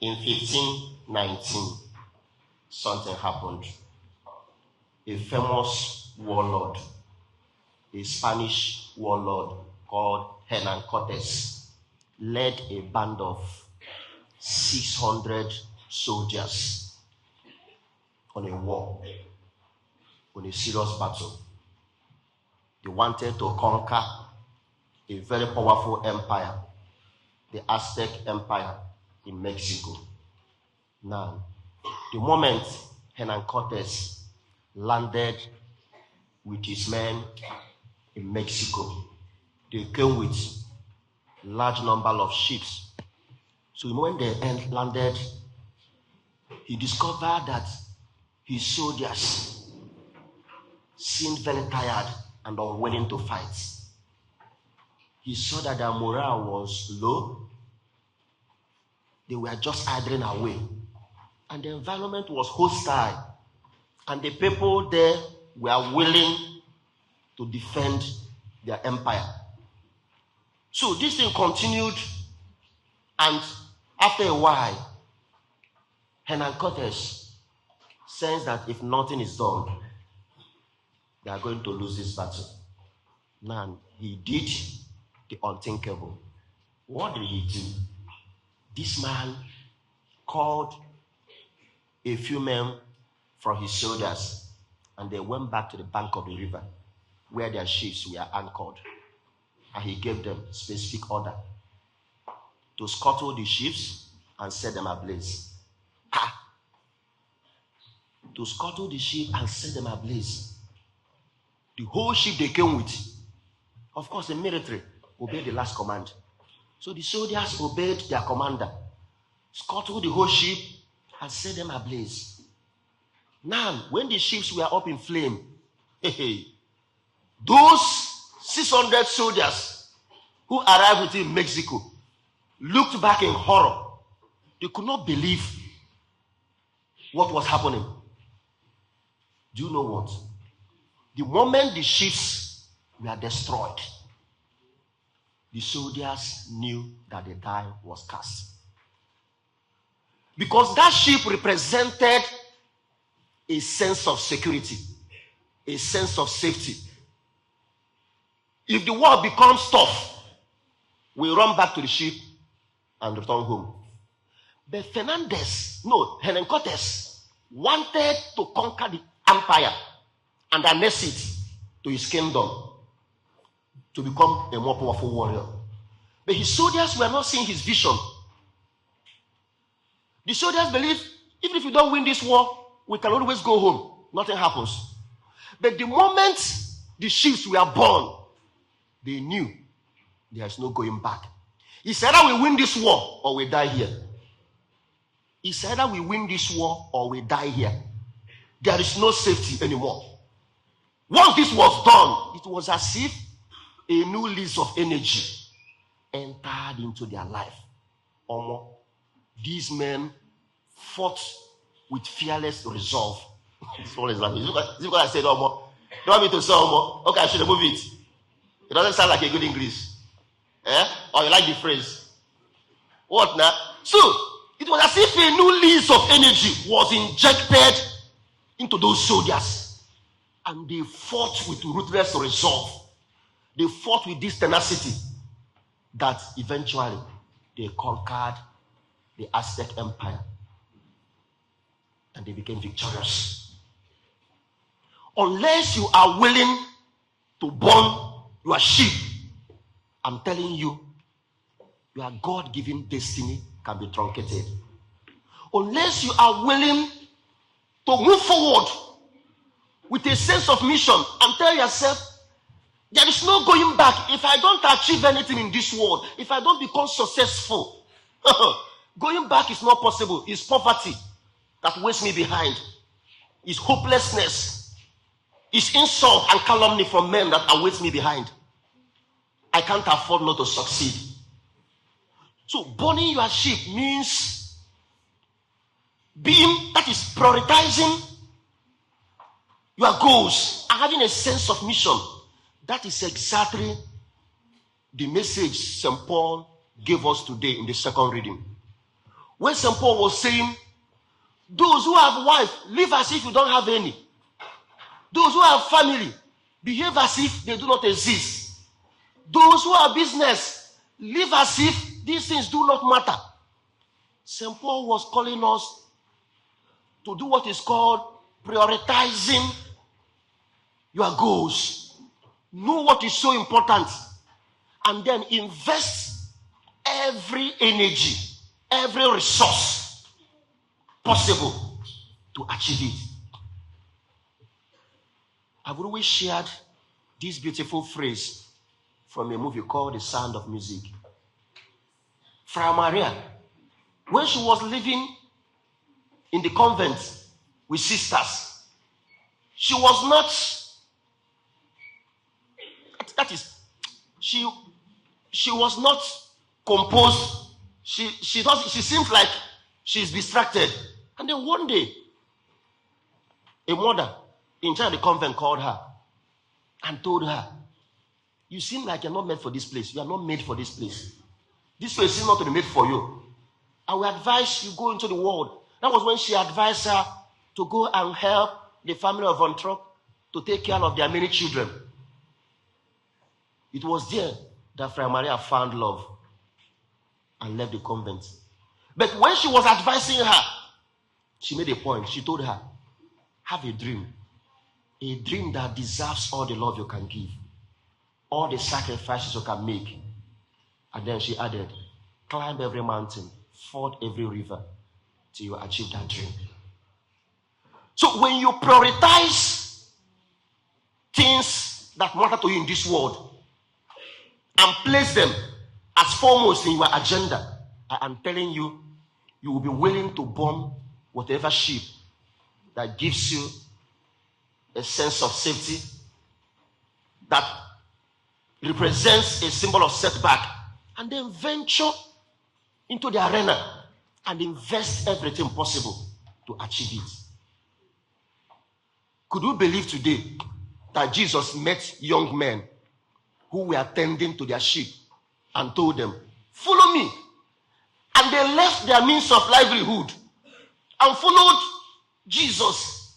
In 1519, something happened. A famous warlord, a Spanish warlord called Hernan Cortes, led a band of 600 soldiers on a war, on a serious battle. They wanted to conquer a very powerful empire, the Aztec Empire in Mexico. Now, the moment Hernan Cortes landed with his men in Mexico, they came with large number of ships. So when they landed, he discovered that his soldiers seemed very tired and unwilling to fight. He saw that their morale was low. They were just idling away. And the environment was hostile. And the people there were willing to defend their empire. So this thing continued, and after a while, Hernan Cortes sensed that if nothing is done, they are going to lose this battle. Now, he did the unthinkable. What did he do? This man called a few men from his soldiers, and they went back to the bank of the river where their ships were anchored. And he gave them specific order to scuttle the ships and set them ablaze. To scuttle the ship and set them ablaze. The whole ship they came with, of course, the military obeyed the last command. So the soldiers obeyed their commander, scuttled the whole ship and set them ablaze. Now, when the ships were up in flame, those 600 soldiers who arrived within Mexico looked back in horror. They could not believe what was happening. Do you know what? The moment the ships were destroyed, the soldiers knew that the die was cast. Because that ship represented a sense of security, a sense of safety. If the war becomes tough, we run back to the ship and return home. But Hernan Cortes wanted to conquer the empire and annex it to his kingdom to become a more powerful warrior. But his soldiers were not seeing his vision. The soldiers believed, even if you don't win this war, we can always go home. Nothing happens. But the moment the ships were born, they knew there's no going back. It's either we win this war or we die here. It's either we win this war or we die here. There is no safety anymore. Once this was done, it was as if a new lease of energy entered into their life. These men fought with fearless resolve. This one is like, this is what I said, Omo. You want me to say Omo? Okay, I should remove it. It doesn't sound like a good English. Or you like the phrase? What now? So, it was as if a new lease of energy was injected into those soldiers. And they fought with ruthless resolve. They fought with this tenacity that eventually they conquered the Aztec Empire. And they became victorious. Unless you are willing to burn your ship, I'm telling you, your God-given destiny can be truncated. Unless you are willing to move forward with a sense of mission and tell yourself, there is no going back. If I don't achieve anything in this world, if I don't become successful, going back is not possible. It's poverty that weighs me behind. It's hopelessness. It's insult and calumny from men that awaits me behind. I can't afford not to succeed. So burning your ship means prioritizing your goals and having a sense of mission. That is exactly the message St. Paul gave us today in the second reading. When St. Paul was saying, those who have wife, live as if you don't have any. Those who have family, behave as if they do not exist. Those who have business, live as if these things do not matter. St. Paul was calling us to do what is called prioritizing your goals. Know what is so important, and then invest every energy, every resource possible to achieve it. I've always shared this beautiful phrase from a movie called The Sound of Music. Fra Maria, when she was living in the convent with sisters, she was not, she was not composed. She seems like she's distracted. And then one day, a mother in charge of the convent called her and told her, you seem like you're not meant for this place. You are not made for this place. This place is not to be made for you. I will advise you go into the world. That was when she advised her to go and help the family of Von Trapp to take care of their many children. It was there that Fra Maria found love and left the convent. But when she was advising her, she made a point. She told her, have a dream that deserves all the love you can give, all the sacrifices you can make. And then she added, climb every mountain, ford every river till you achieve that dream. So when you prioritize things that matter to you in this world and place them as foremost in your agenda, I am telling you, you will be willing to bomb whatever ship that gives you a sense of safety, that represents a symbol of setback, and then venture into the arena and invest everything possible to achieve it. Could you believe today that Jesus met young men who were tending to their sheep and told them, follow me? And they left their means of livelihood and followed Jesus.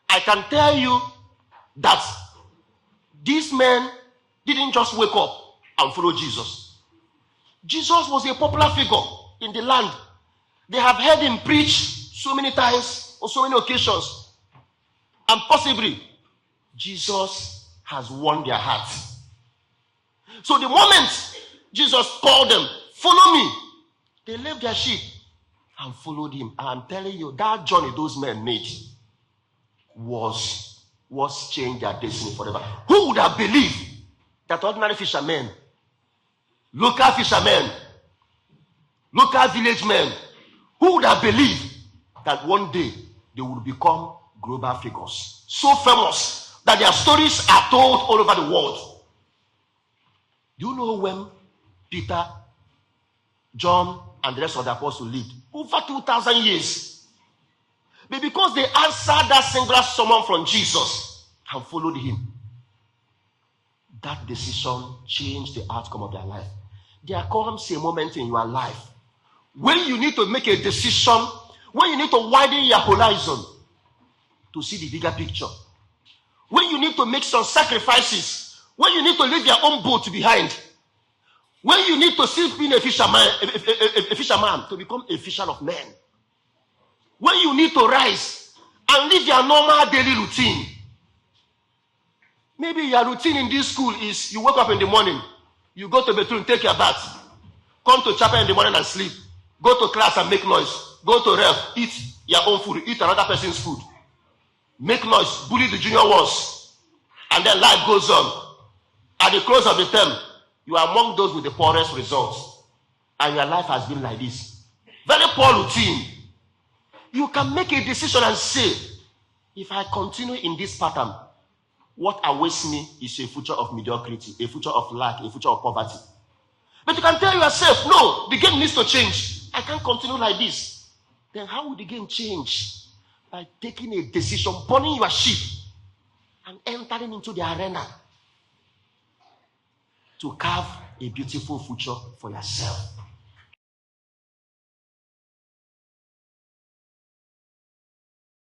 I can tell you that these men didn't just wake up and follow Jesus. Jesus was a popular figure in the land. They have heard him preach so many times on so many occasions. And possibly, Jesus has won their hearts. So the moment Jesus called them, follow me, they left their sheep and followed him. I'm telling you, that journey those men made was changed their destiny forever. Who would have believed that ordinary fishermen, local fishermen, local village men, who would have believed that one day they would become global figures, so famous that their stories are told all over the world? Do you know when Peter, John, and the rest of the apostles lived? Over 2,000 years. But because they answered that singular summon from Jesus and followed him, that decision changed the outcome of their life. There comes a moment in your life when you need to make a decision, when you need to widen your horizon to see the bigger picture, when you need to make some sacrifices, when you need to leave your own boat behind, when you need to still be a fisherman to become a fisher of men, when you need to rise and live your normal daily routine. Maybe your routine in this school is you wake up in the morning, you go to the bathroom, take your bath, come to chapel in the morning and sleep, go to class and make noise, go to ref, eat your own food, eat another person's food, make noise, bully the junior ones, and then life goes on. At the close of the term, you are among those with the poorest results, and your life has been like this. Very poor routine. You can make a decision and say, if I continue in this pattern, what awaits me is a future of mediocrity, a future of lack, a future of poverty. But you can tell yourself, no, the game needs to change. I can't continue like this. Then how will the game change? By taking a decision, burning your sheep, and entering into the arena to carve a beautiful future for yourself.